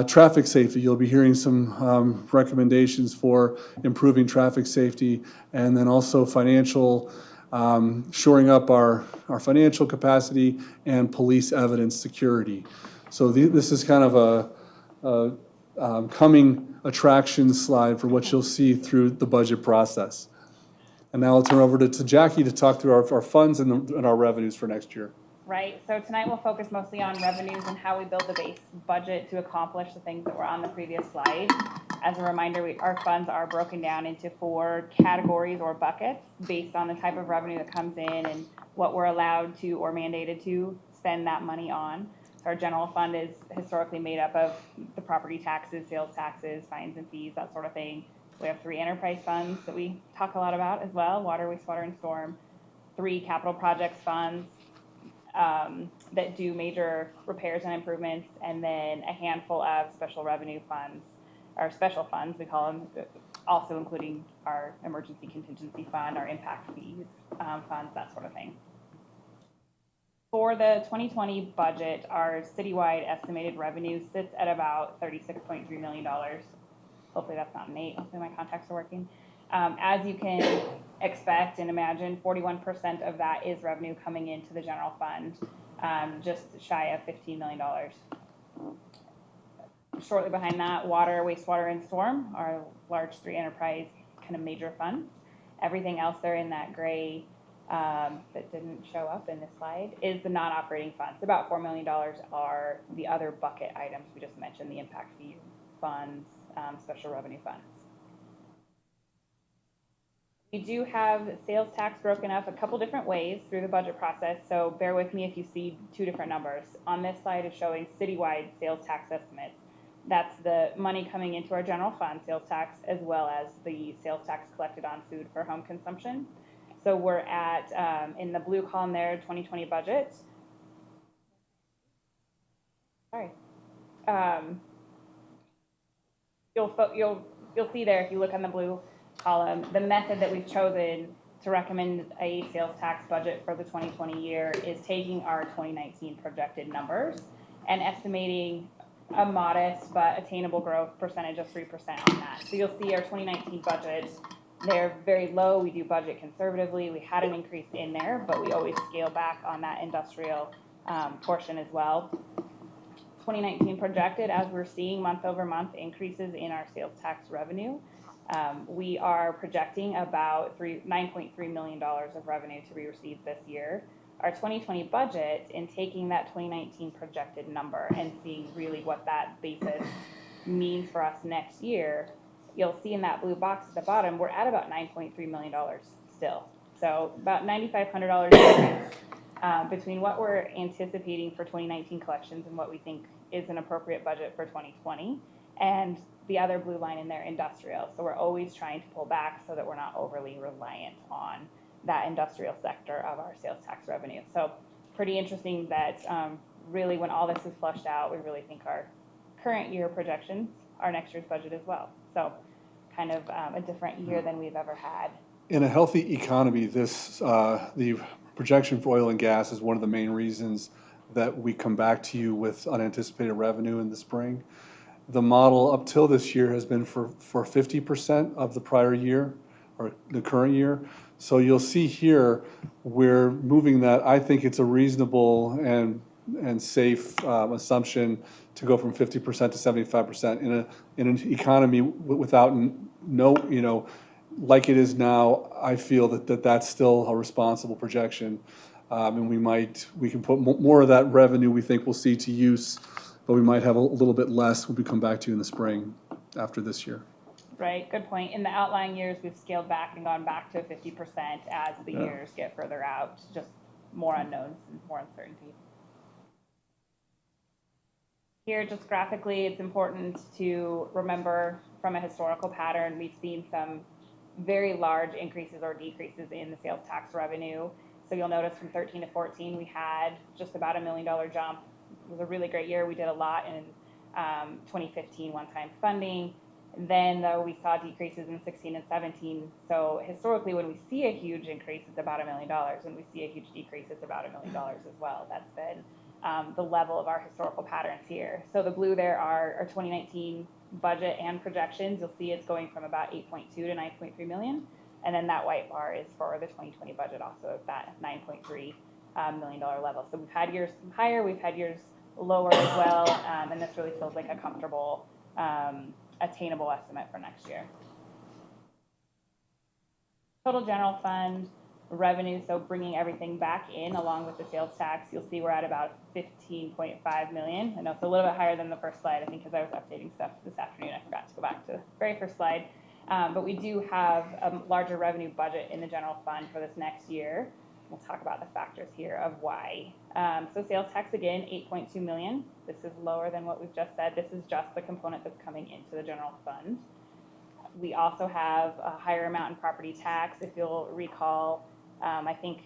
Traffic safety, you'll be hearing some recommendations for improving traffic safety, and then also financial, shoring up our financial capacity and police evidence security. So this is kind of a coming attraction slide for what you'll see through the budget process. And now I'll turn over to Jackie to talk through our funds and our revenues for next year. Right, so tonight we'll focus mostly on revenues and how we build the base budget to accomplish the things that were on the previous slide. As a reminder, our funds are broken down into 4 categories or buckets based on the type of revenue that comes in and what we're allowed to or mandated to spend that money on. Our general fund is historically made up of the property taxes, sales taxes, fines and fees, that sort of thing. We have 3 enterprise funds that we talk a lot about as well, water, wastewater, and storm. 3 capital projects funds that do major repairs and improvements, and then a handful of special revenue funds, or special funds, we call them, also including our emergency contingency fund, our impact fees funds, that sort of thing. For the 2020 budget, our citywide estimated revenue sits at about $36.3 million. Hopefully that's not an 8, hopefully my contacts are working. As you can expect and imagine, 41% of that is revenue coming into the general fund, just shy of $15 million. Shortly behind that, water, wastewater, and storm, our large 3 enterprise kind of major funds. Everything else there in that gray that didn't show up in this slide is the non-operating funds. About $4 million are the other bucket items we just mentioned, the impact fee funds, special revenue funds. We do have sales tax broken up a couple different ways through the budget process, so bear with me if you see 2 different numbers. On this slide is showing citywide sales tax estimates. That's the money coming into our general fund sales tax, as well as the sales tax collected on food for home consumption. So we're at, in the blue column there, 2020 budget. Sorry. You'll see there, if you look on the blue column, the method that we've chosen to recommend a sales tax budget for the 2020 year is taking our 2019 projected numbers and estimating a modest but attainable growth percentage of 3% on that. So you'll see our 2019 budget, they're very low. We do budget conservatively. We had an increase in there, but we always scale back on that industrial portion as well. 2019 projected, as we're seeing month over month increases in our sales tax revenue. We are projecting about $9.3 million of revenue to be received this year. Our 2020 budget, in taking that 2019 projected number and seeing really what that basis means for us next year, you'll see in that blue box at the bottom, we're at about $9.3 million still. So about $9,500 difference between what we're anticipating for 2019 collections and what we think is an appropriate budget for 2020. And the other blue line in there, industrial. So we're always trying to pull back so that we're not overly reliant on that industrial sector of our sales tax revenue. So pretty interesting that really when all this is flushed out, we really think our current year projections are next year's budget as well. So kind of a different year than we've ever had. In a healthy economy, the projection for oil and gas is one of the main reasons that we come back to you with unanticipated revenue in the spring. The model up till this year has been for 50% of the prior year or the current year. So you'll see here, we're moving that. I think it's a reasonable and safe assumption to go from 50% to 75% in an economy without no, like it is now. I feel that's still a responsible projection, and we can put more of that revenue we think we'll see to use, but we might have a little bit less when we come back to you in the spring after this year. Right, good point. In the outlying years, we've scaled back and gone back to 50% as the years get further out, just more unknowns and more uncertainty. Here, just graphically, it's important to remember from a historical pattern, we've seen some very large increases or decreases in the sales tax revenue. So you'll notice from 13 to 14, we had just about $1 million jump. It was a really great year. We did a lot in 2015, one-time funding. Then, though, we saw decreases in 16 and 17. So historically, when we see a huge increase, it's about $1 million. When we see a huge decrease, it's about $1 million as well. That's been the level of our historical patterns here. So the blue there are our 2019 budget and projections. You'll see it's going from about 8.2 to 9.3 million. And then that white bar is for the 2020 budget, also at that $9.3 million level. So we've had years higher, we've had years lower as well, and this really feels like a comfortable, attainable estimate for next year. Total general fund revenue, so bringing everything back in along with the sales tax, you'll see we're at about 15.5 million. I know it's a little bit higher than the first slide, I think, because I was updating stuff this afternoon. I forgot to go back to the very first slide. But we do have a larger revenue budget in the general fund for this next year. We'll talk about the factors here of why. So sales tax, again, 8.2 million. This is lower than what we've just said. This is just the component that's coming into the general fund. We also have a higher amount in property tax. If you'll recall, I think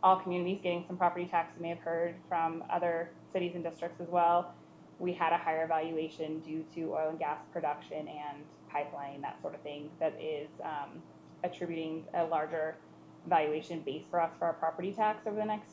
all communities getting some property tax, you may have heard from other cities and districts as well. We had a higher valuation due to oil and gas production and pipeline, that sort of thing, that is attributing a larger valuation base for us for our property tax over the next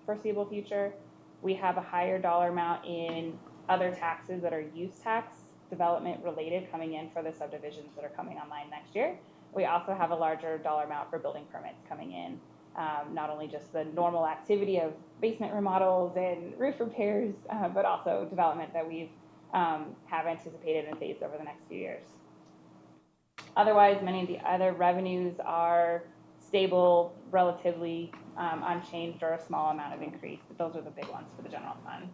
foreseeable future. We have a higher dollar amount in other taxes that are use tax development related coming in for the subdivisions that are coming online next year. We also have a larger dollar amount for building permits coming in, not only just the normal activity of basement remodels and roof repairs, but also development that we've have anticipated and phased over the next few years. Otherwise, many of the other revenues are stable, relatively unchanged, or a small amount of increase, but those are the big ones for the general fund.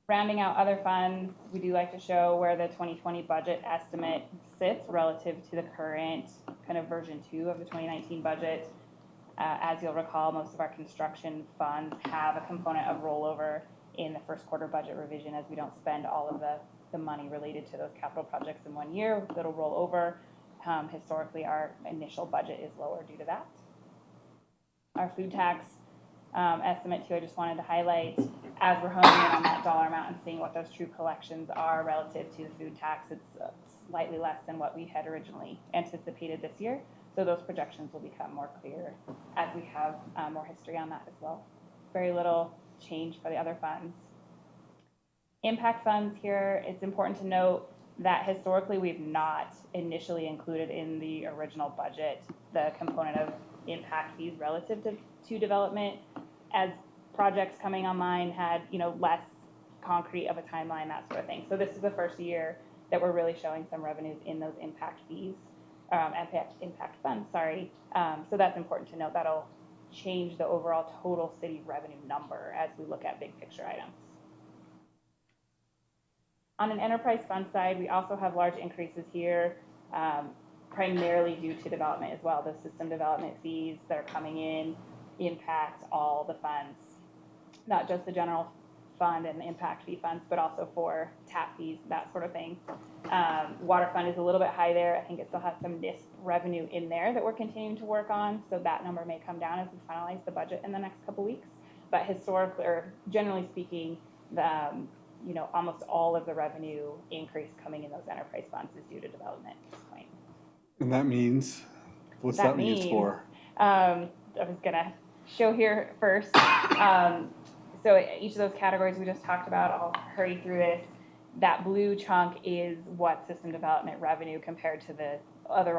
Rounding out other funds, we do like to show where the 2020 budget estimate sits relative to the current kind of version 2 of the 2019 budget. As you'll recall, most of our construction funds have a component of rollover in the first quarter budget revision, as we don't spend all of the money related to those capital projects in 1 year. That'll roll over. Historically, our initial budget is lower due to that. Our food tax estimate too, I just wanted to highlight, as we're honing in on that dollar amount and seeing what those true collections are relative to the food tax, it's slightly less than what we had originally anticipated this year. So those projections will become more clear as we have more history on that as well. Very little change for the other funds. Impact funds here, it's important to note that historically we've not initially included in the original budget the component of impact fees relative to development, as projects coming online had, less concrete of a timeline, that sort of thing. So this is the first year that we're really showing some revenues in those impact fees, impact funds, sorry. So that's important to note. That'll change the overall total city revenue number as we look at big picture items. On an enterprise fund side, we also have large increases here, primarily due to development as well. The system development fees that are coming in impact all the funds, not just the general fund and the impact fee funds, but also for tap fees, that sort of thing. Water fund is a little bit high there. I think it still has some NISP revenue in there that we're continuing to work on, so that number may come down as we finalize the budget in the next couple weeks. But historically, or generally speaking, almost all of the revenue increase coming in those enterprise funds is due to development at this point. And that means, what's that mean it's for? I was gonna show here first. So each of those categories we just talked about, I'll hurry through this. That blue chunk is what system development revenue compared to the other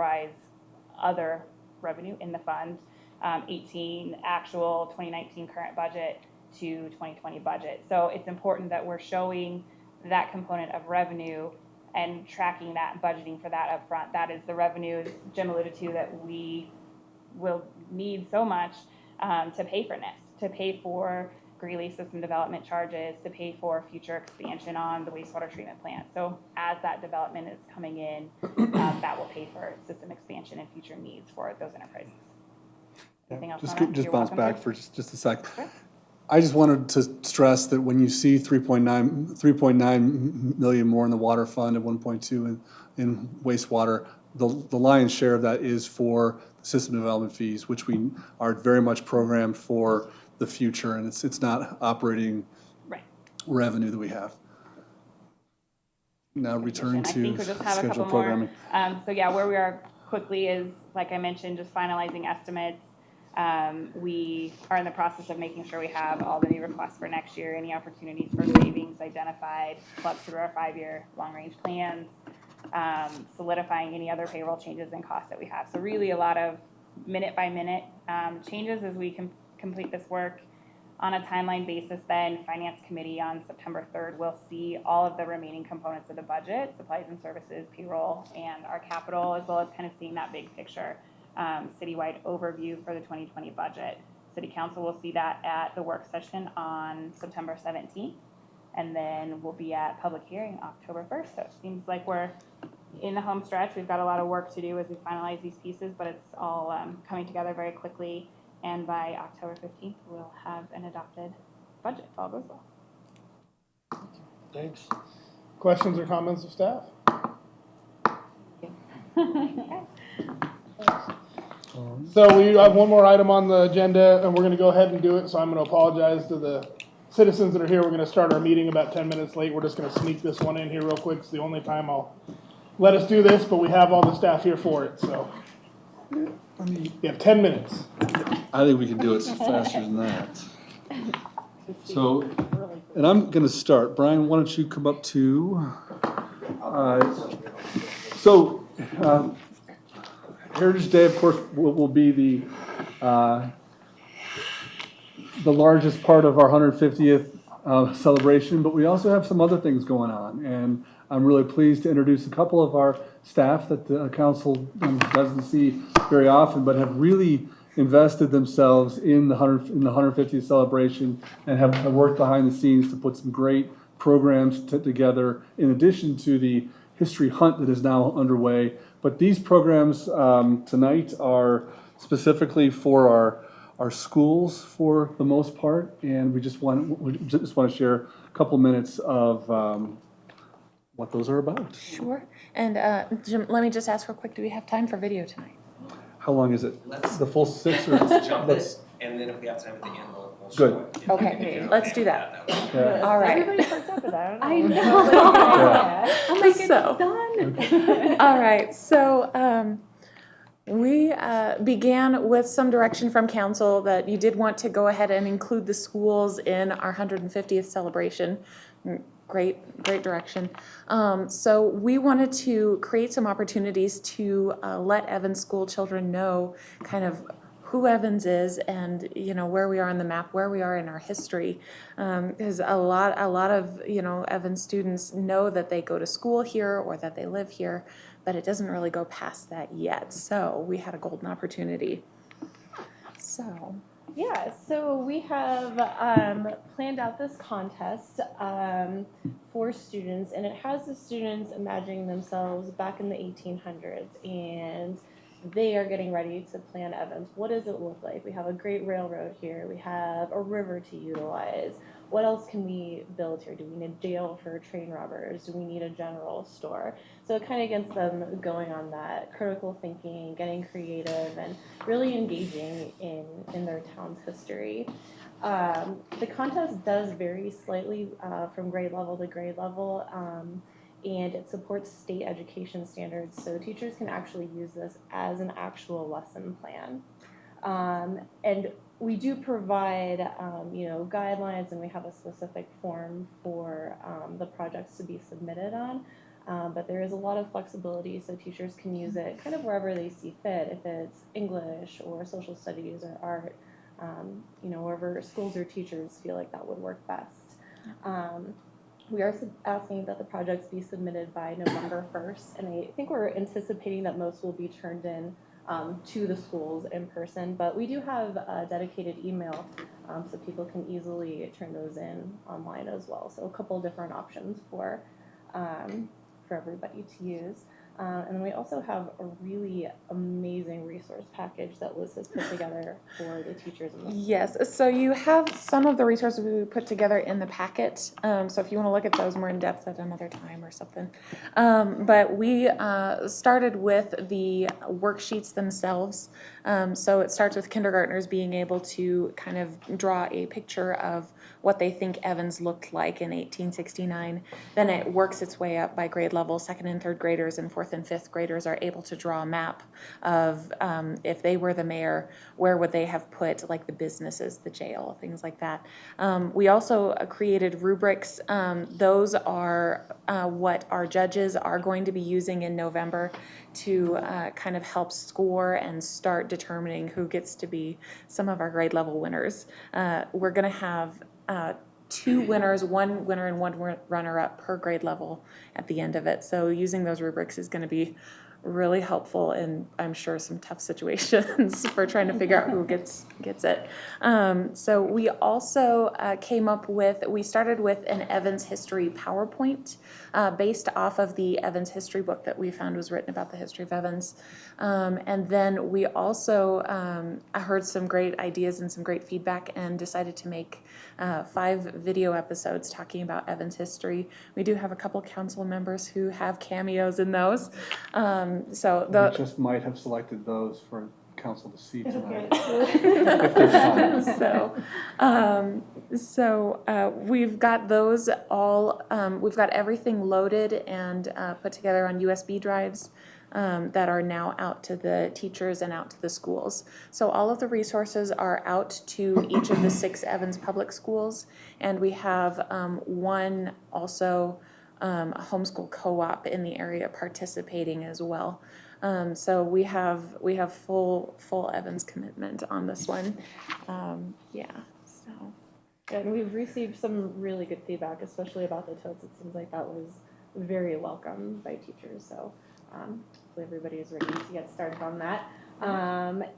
revenue in the fund. 18 actual, 2019 current budget to 2020 budget. So it's important that we're showing that component of revenue and tracking that, budgeting for that up front. That is the revenue, as Jim alluded to, that we will need so much to pay for NISP, to pay for Greeley system development charges, to pay for future expansion on the wastewater treatment plant. So as that development is coming in, that will pay for system expansion and future needs for those enterprises. Anything else? Just bounce back for just a sec. Sure. I just wanted to stress that when you see 3.9 million more in the water fund and 1.2 in wastewater, the lion's share of that is for system development fees, which we are very much programmed for the future, and it's not operating revenue that we have. Now return to scheduled programming. So yeah, where we are quickly is, like I mentioned, just finalizing estimates. We are in the process of making sure we have all the new requests for next year, any opportunities for savings identified, plugged through our 5-year long-range plans, solidifying any other payroll changes and costs that we have. So really a lot of minute-by-minute changes as we complete this work. On a timeline basis then, Finance Committee on September 3rd will see all of the remaining components of the budget, supplies and services, payroll, and our capital, as well as kind of seeing that big picture citywide overview for the 2020 budget. City Council will see that at the work session on September 17th, and then we'll be at public hearing October 1st. So it seems like we're in the home stretch. We've got a lot of work to do as we finalize these pieces, but it's all coming together very quickly. And by October 15th, we'll have an adopted budget if all goes well. Thanks. Questions or comments of staff? So we have one more item on the agenda, and we're going to go ahead and do it. So I'm going to apologize to the citizens that are here. We're going to start our meeting about 10 minutes late. We're just going to sneak this one in here real quick. It's the only time I'll let us do this, but we have all the staff here for it. So you have 10 minutes. I think we can do it faster than that. So, and I'm going to start. Brian, why don't you come up to, Heritage Day, of course, will be the largest part of our 150th celebration, but we also have some other things going on. And I'm really pleased to introduce a couple of our staff that the council doesn't see very often, but have really invested themselves in the 150th celebration and have worked behind the scenes to put some great programs together, in addition to the history hunt that is now underway. But these programs tonight are specifically for our schools for the most part, and we just want to share a couple minutes of what those are about. Sure. And Jim, let me just ask real quick, do we have time for video tonight? How long is it? The full 6 or Let's jump it, and then if we have time at the end, we'll Good. show it. Okay, let's do that. Yeah. All right. Everybody perks up with that. I know. I'm like, it's So- done. All right, so we began with some direction from council that you did want to go ahead and include the schools in our 150th celebration. Great direction. So we wanted to create some opportunities to let Evans school children know kind of who Evans is and, you know, where we are on the map, where we are in our history. Because a lot of, you know, Evans students know that they go to school here or that they live here, but it doesn't really go past that yet. So we had a golden opportunity. So. Yeah, so we have planned out this contest for students, and it has the students imagining themselves back in the 1800s, and they are getting ready to plan Evans. What does it look like? We have a great railroad here. We have a river to utilize. What else can we build here? Do we need a jail for train robbers? Do we need a general store? So it kind of gets them going on that critical thinking, getting creative, and really engaging in their town's history. The contest does vary slightly from grade level to grade level, and it supports state education standards, so teachers can actually use this as an actual lesson plan. And we do provide, you know, guidelines, and we have a specific form for the projects to be submitted on. But there is a lot of flexibility, so teachers can use it kind of wherever they see fit, if it's English or social studies or art, you know, wherever schools or teachers feel like that would work best. We are asking that the projects be submitted by November 1st, and I think we're anticipating that most will be turned in to the schools in person, but we do have a dedicated email so people can easily turn those in online as well. So a couple different options for everybody to use. And then we also have a really amazing resource package that Liz has put together for the teachers in the schools. Yes, so you have some of the resources we put together in the packet. So if you want to look at those more in depth at another time or something. But we started with the worksheets themselves. So it starts with kindergartners being able to kind of draw a picture of what they think Evans looked like in 1869. Then it works its way up by grade level. Second and third graders and fourth and fifth graders are able to draw a map of if they were the mayor, where would they have put like the businesses, the jail, things like that. We also created rubrics. Those are what our judges are going to be using in November to kind of help score and start determining who gets to be some of our grade level winners. We're going to have 2 winners, 1 winner and 1 runner-up per grade level at the end of it. So using those rubrics is going to be really helpful in, I'm sure, some tough situations for trying to figure out who gets it. So we also we started with an Evans history PowerPoint based off of the Evans history book that we found was written about the history of Evans. And then we also heard some great ideas and some great feedback and decided to make 5 video episodes talking about Evans history. We do have a couple council members who have cameos in those. So We just might have selected those for council to see tonight. If there's time. So we've got those all, we've got everything loaded and put together on USB drives that are now out to the teachers and out to the schools. So all of the resources are out to each of the 6 Evans public schools, and we have one also a homeschool co-op in the area participating as well. So we have full Evans commitment on this one. So. And we've received some really good feedback, especially about the totes. It seems like that was very welcome by teachers. So hopefully everybody is ready to get started on that.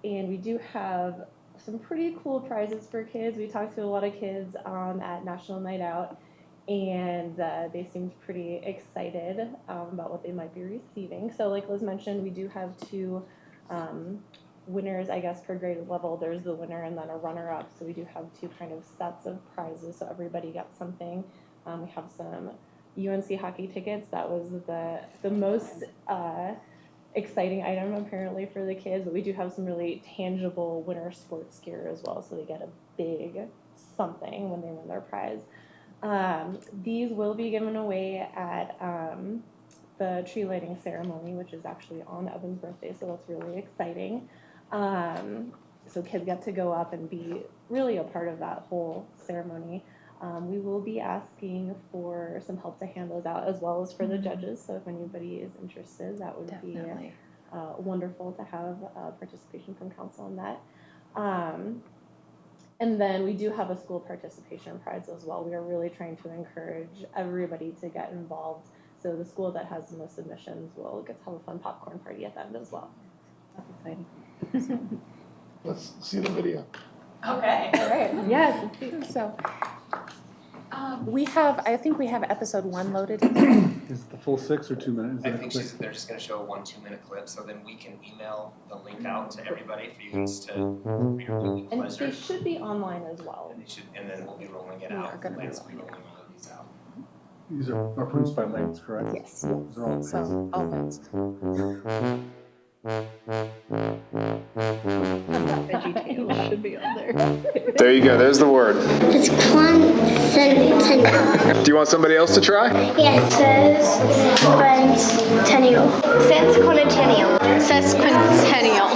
And we do have some pretty cool prizes for kids. We talked to a lot of kids at National Night Out, and they seemed pretty excited about what they might be receiving. So like Liz mentioned, we do have 2 winners, I guess, per grade level. There's the winner and then a runner-up. So we do have 2 kind of sets of prizes, so everybody gets something. We have some UNC hockey tickets. That was the most exciting item apparently for the kids, but we do have some really tangible winter sports gear as well, so they get a big something when they win their prize. These will be given away at the tree lighting ceremony, which is actually on Evan's birthday, so that's really exciting. So kids get to go up and be really a part of that whole ceremony. We will be asking for some help to hand those out as well as for the judges, so if anybody is interested, that would Definitely. be wonderful to have participation from council on that. And then we do have a school participation prize as well. We are really trying to encourage everybody to get involved. So the school that has the most submissions will get to have a fun popcorn party at the end as well. That's exciting. Let's see the video. Okay. All right. Yes. So I think we have episode 1 loaded. Is it the full 6 or 2 minutes? I think they're just gonna show a 1-2 minute clip, so then we can email the link out to everybody for you guys to, for your viewing And pleasure. they should be online as well. And then we'll be rolling it We out. are gonna be Lance will be rolling rolling all of these out. These are produced by Lance, correct? Yes. Those are all So all wins. Should be on there. There you go, there's the word. It's quincentennial. Do you want somebody else to try? Yes, sesquicentennial. Sesquicentennial. Sesquicentennial.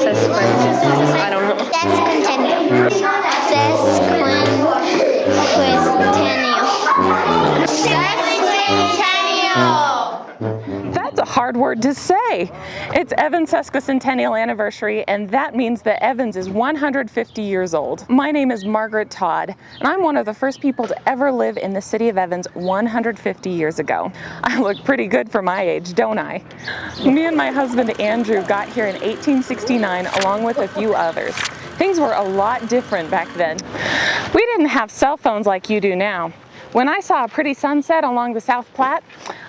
Sesquicentennial. I don't know. Sesquicentennial. Sesquicentennial. That's a hard word to say. It's Evans' sesquicentennial anniversary, and that means that Evans is 150 years old. My name is Margaret Todd, and I'm one of the first people to ever live in the city of Evans 150 years ago. I look pretty good for my age, don't I? Me and my husband Andrew got here in 1869 along with a few others. Things were a lot different back then. We didn't have cell phones like you do now. When I saw a pretty sunset along the South Platte,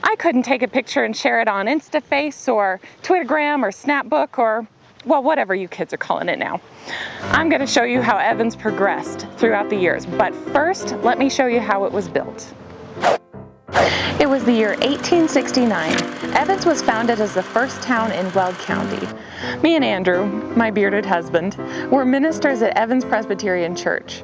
I couldn't take a picture and share it on Instaface or Twittergram or Snapbook or, well, whatever you kids are calling it now. I'm going to show you how Evans progressed throughout the years, but first, let me show you how it was built. It was the year 1869. Evans was founded as the first town in Weld County. Me and Andrew, my bearded husband, were ministers at Evans Presbyterian Church.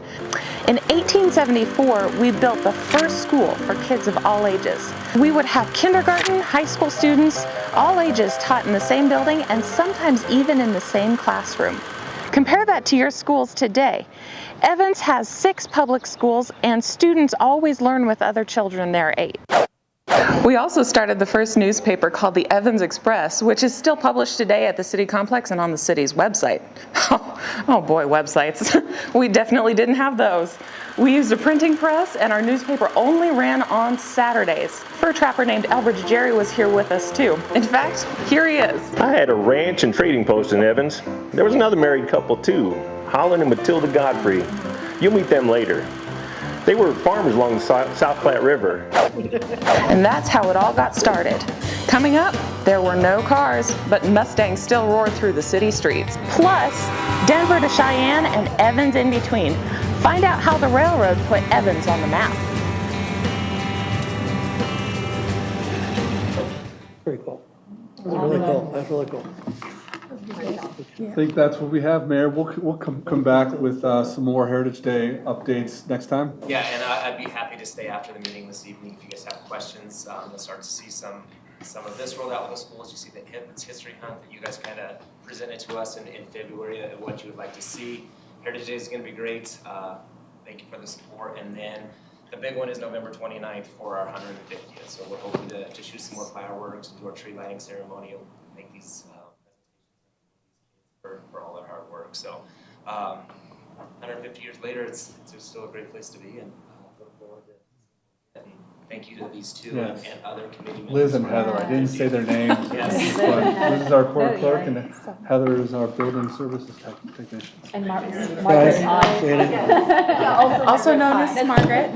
In 1874, we built the first school for kids of all ages. We would have kindergarten, high school students, all ages taught in the same building and sometimes even in the same classroom. Compare that to your schools today. Evans has 6 public schools and students always learn with other children their age. We also started the first newspaper called the Evans Express, which is still published today at the city complex and on the city's website. Oh boy, websites. We definitely didn't have those. We used a printing press and our newspaper only ran on Saturdays. Fur trapper named Elbridge Jerry was here with us too. In fact, here he is. I had a ranch and trading post in Evans. There was another married couple too, Holland and Matilda Godfrey. You'll meet them later. They were farmers along the South Platte River. And that's how it all got started. Coming up, there were no cars, but Mustangs still roared through the city streets. Plus, Denver to Cheyenne and Evans in between. Find out how the railroad put Evans on the map. Very cool. That's really cool. That's really cool. I think that's what we have, Mayor. We'll come back with some more Heritage Day updates next time. Yeah, and I'd be happy to stay after the meeting this evening if you guys have questions. We'll start to see some of this rolled out with the schools. You see the Evans History Hunt that you guys kind of presented to us in February, what you would like to see. Heritage Day is going to be great. Thank you for the support. And then the big one is November 29th for our 150th. So we're hoping to shoot some more fireworks and do our tree lighting ceremony and make these for all their hard work. So 150 years later, it's still a great place to be, and look forward to it. And thank you to these two Yes. and other committee members. Liz and Heather, I didn't say their names. Yes. But Liz is our court clerk and Heather is our building services technician. And Margaret. Guys, appreciate it. Also known as Margaret.